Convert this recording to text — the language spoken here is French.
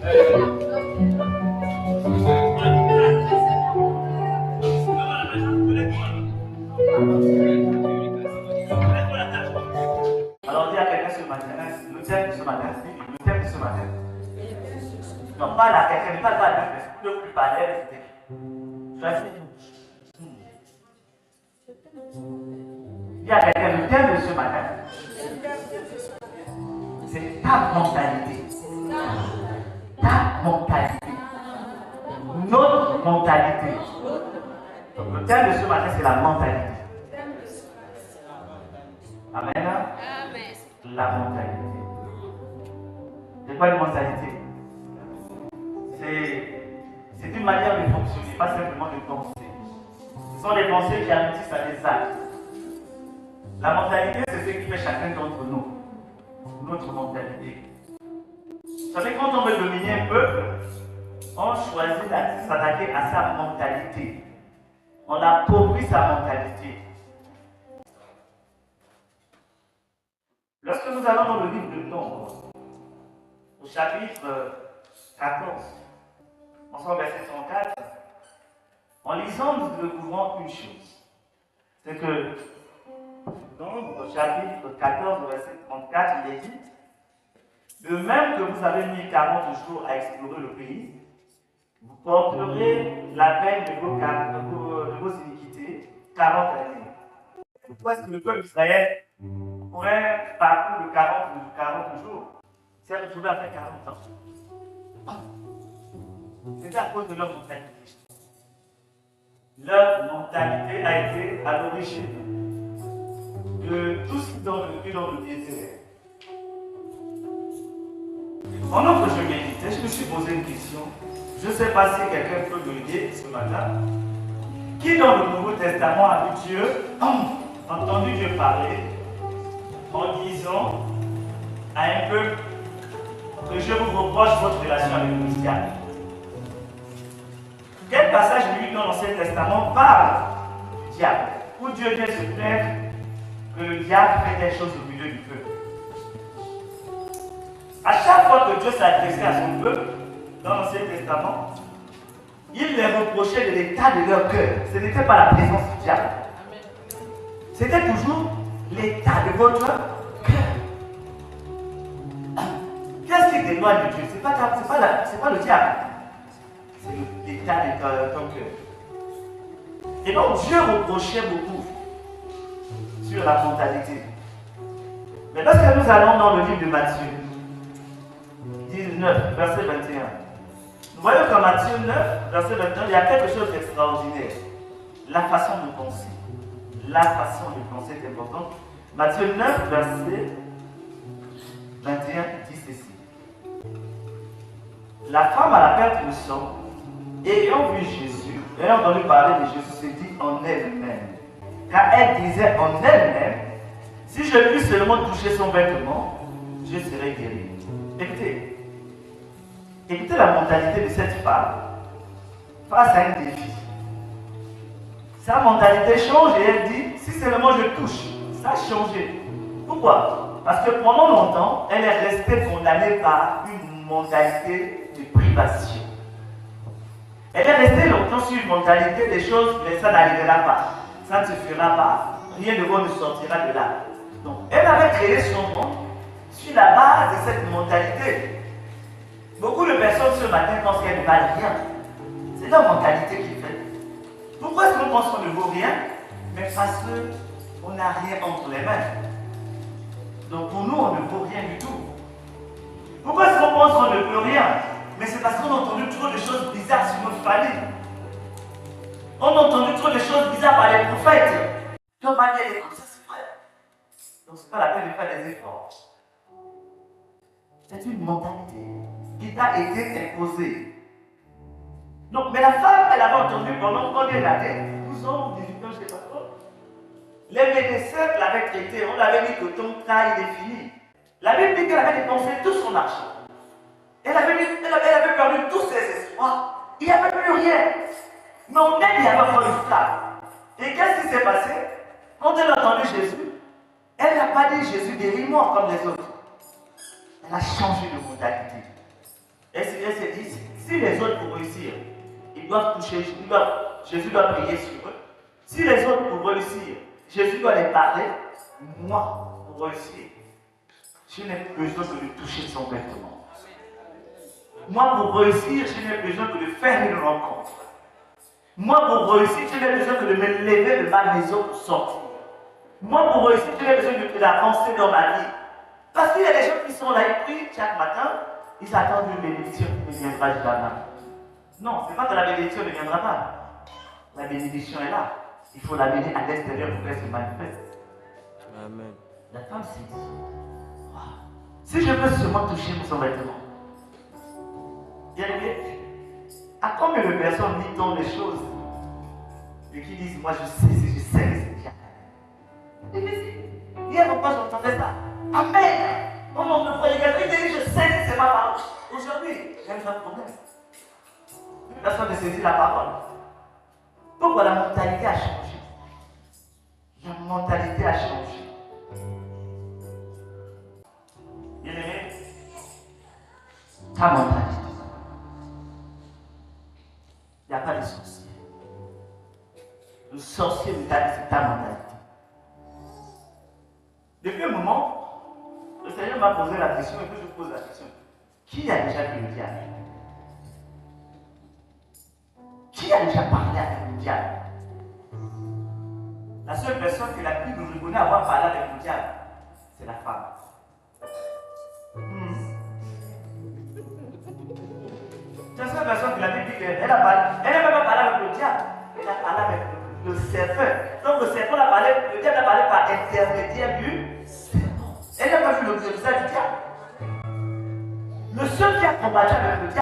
Alors dis à quelqu'un ce matin, le thème de ce matin, le thème de ce matin. Non, pas là, quelqu'un, pas là, le plus parler, choisis. Dis à quelqu'un, le thème de ce matin, c'est ta mentalité. Ta mentalité. Notre mentalité. Donc le thème de ce matin, c'est la mentalité. Amen. Amen. La mentalité. C'est quoi une mentalité? C'est une manière de fonctionner, pas simplement de penser. Ce sont des pensées qui aboutissent à des actes. La mentalité, c'est ce qui fait chacun d'entre nous. Notre mentalité. Vous savez, quand on veut dominer un peuple, on choisit de s'attaquer à sa mentalité. On approprie sa mentalité. Lorsque nous allons dans le livre de Nombre, au chapitre 14, ensemble verset 104, en lisant, nous découvrons une chose. C'est que Nombre, au chapitre 14, verset 34, il est dit: de même que vous avez mis 40 jours à explorer le pays, vous porterez la peine de vos iniquités 40 années. Pourquoi est-ce que le peuple d'Israël, pour un parcours de 40 jours, s'est retrouvé à faire 40 ans? C'est à cause de leur mentalité. Leur mentalité a été à l'origine de tout ce qu'ils ont vécu dans le désert. Pendant que je méditais, je me suis posé une question. Je ne sais pas si quelqu'un peut me dire ce matin. Qui dans le Nouveau Testament a vu Dieu, entendu Dieu parler en disant à un peuple que je vous reproche votre relation avec le diable? Quel passage biblique dans l'Ancien Testament parle du diable, où Dieu vient se plaindre que le diable fait des choses au milieu du peuple? À chaque fois que Dieu s'adressait à son peuple, dans l'Ancien Testament, il les reprochait de l'état de leur cœur. Ce n'était pas la présence du diable. C'était toujours l'état de votre cœur. Qu'est-ce qui t'éloigne de Dieu? Ce n'est pas le diable. C'est l'état de ton cœur. Et donc Dieu reprochait beaucoup sur la mentalité. Mais lorsque nous allons dans le livre de Matthieu 19, verset 21, nous voyons qu'en Matthieu 9, verset 21, il y a quelque chose d'extraordinaire. La façon de penser. La façon de penser est importante. Matthieu 9, verset 21, dit ceci. La femme à la perte de sang, ayant vu Jésus, ayant entendu parler de Jésus, se dit en elle-même. Car elle disait en elle-même: si je puis seulement toucher son vêtement, je serai guéri. Écoutez la mentalité de cette femme face à un défi. Sa mentalité change et elle dit: si seulement je touche, ça a changé. Pourquoi? Parce que pendant longtemps, elle est restée condamnée par une mentalité de privation. Elle est restée longtemps sur une mentalité des choses, mais ça n'arrivera pas. Ça ne se fera pas. Rien de bon ne sortira de là. Donc, elle avait créé son monde sur la base de cette mentalité. Beaucoup de personnes ce matin pensent qu'elles ne valent rien. C'est leur mentalité qui fait. Pourquoi est-ce qu'on pense qu'on ne vaut rien? Mais parce qu'on n'a rien entre les mains. Donc pour nous, on ne vaut rien du tout. Pourquoi est-ce qu'on pense qu'on ne peut rien? Mais c'est parce qu'on a entendu trop de choses bizarres sur notre famille. On a entendu trop de choses bizarres par les prophètes. Ton mari est comme ça, c'est vrai. Donc c'est pas la peine de faire des efforts. C'est une mentalité qui t'a été imposée. Donc, mais la femme, elle avait entendu pendant combien d'années? 12 ans ou 18 ans, je ne sais pas trop. Les médecins l'avaient traité, on l'avait dit que ton cas, il est fini. La Bible dit qu'elle avait dépensé tout son argent. Elle avait perdu tous ses espoirs. Il n'y avait plus rien. Mais on elle, il y avait encore une flamme. Et qu'est-ce qui s'est passé? Quand elle a entendu Jésus, elle n'a pas dit Jésus, guéris-moi comme les autres. Elle a changé de mentalité. Elle s'est Si les autres pour réussir, ils doivent toucher, Jésus doit prier sur eux. Si les autres pour réussir, Jésus doit les parler, moi, pour réussir, je n'ai besoin que de toucher son vêtement. Moi, pour réussir, je n'ai besoin que de faire une rencontre. Moi, pour réussir, je n'ai besoin que de me lever de ma maison pour sortir. Moi, pour réussir, je n'ai besoin que d'avancer dans ma vie. Parce qu'il y a des gens qui sont là, ils prient chaque matin, ils attendent une bénédiction qui ne viendra jamais. Non, ce n'est pas que la bénédiction ne viendra pas. La bénédiction est là. Il faut la bénir à l'extérieur pour qu'elle se manifeste. Amen. La femme s'est dit, wow, si je peux seulement toucher son vêtement. Bien aimé, à combien de personnes dit-on des choses et qui disent, moi je sais que c'est déjà. Difficile. Hier pourquoi j'entendais ça? Amen. Oh non, me croyez quelqu'un, il dit, je sais que c'est ma parole. Aujourd'hui, j'ai un problème. Personne ne saisit la parole. Pourquoi la mentalité a changé? La mentalité a changé. Bien aimé, ta mentalité. Il n'y a pas de sorcier. Le sorcier de ta vie, c'est ta mentalité. Depuis un moment, le Seigneur m'a posé la question et que je pose la question. Qui a déjà vu le diable? Qui a déjà parlé avec le diable? La seule personne que la Bible nous reconnaît avoir parlé avec le diable, c'est la femme. C'est la seule personne que la Bible dit qu'elle a parlé. Elle n'a même pas parlé avec le diable. Elle a parlé avec le serpent. Donc le serpent a parlé, le diable a parlé par intermédiaire du serpent. Elle n'a pas vu le visage du diable. Le seul qui a combattu avec le diable,